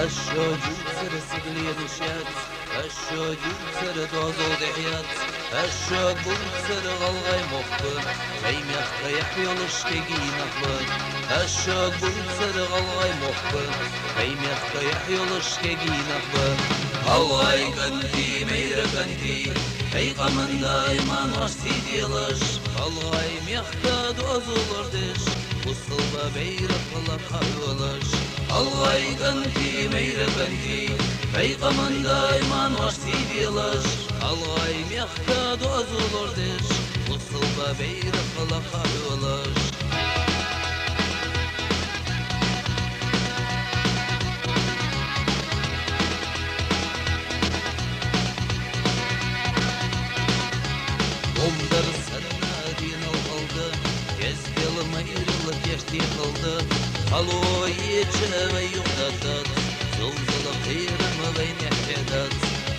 هشو جوتر سقلي نشات هشو جوتر دوزو دحيات هشو جوتر غلغي مخبر هيم يخطى يحيولش كيجي نخبر هشو جوتر غلغي مخبر هيم يخطى يحيولش كيجي نخبر غلغي كنتي مير كنتي هيقا من دايما واشتي ديلش غلغي ميخطى دوزو لردش والصلبة بيرق لك هولش غلغي كنتي مير كنتي هيقا من دايما واشتي ديلش غلغي ميخطى دوزو لردش والصلبة بيرق لك هولش Omдар sana din aldı, gezgel ayrılık geçti kaldı. Halo yeçe ve yuhdatat, zılzılı kıyırımı ve nehredat.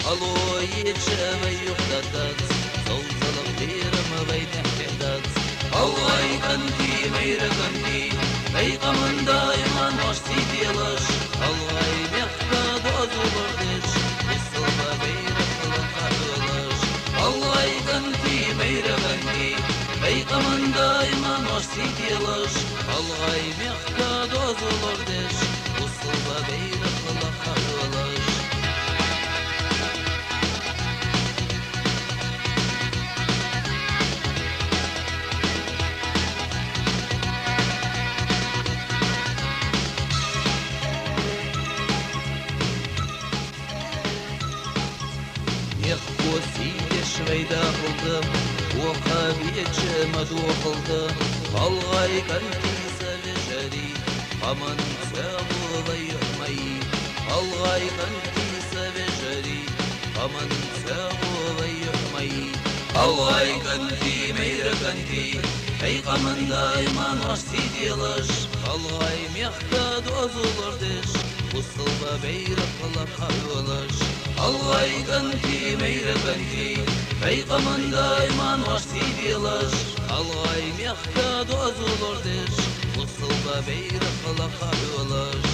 Halo yeçe ve yuhdatat, zılzılı kıyırımı ve nehredat. Allah'y kanti meyre kanti, beykamın daiman hoşti diyalaş. Allah'y mehkad azulurdiş, ısılma beyre kılın karılaş. Allah'y kanti meyre kanti, beykamın daiman hoşti diyalaş. Allah'y mehkad azulurdiş, ısılma beyre kılın karılaş. يخبو سيدي شويدا قلدم وقابيتش مدو قلدم الغاي كنتي سبجري قمن سابو ضيحمي الغاي كنتي سبجري قمن سابو ضيحمي الغاي كنتي مير كنتي هي قمن دايما واشتي ديلش الغاي ميخداد وزولردش والصلبة بيرق لك هولش Allah'y kanti meyre kanti beykamın daiman hoşti diyalaş Allah'y mehkad azulurdiş Usulda beyre kala karılaş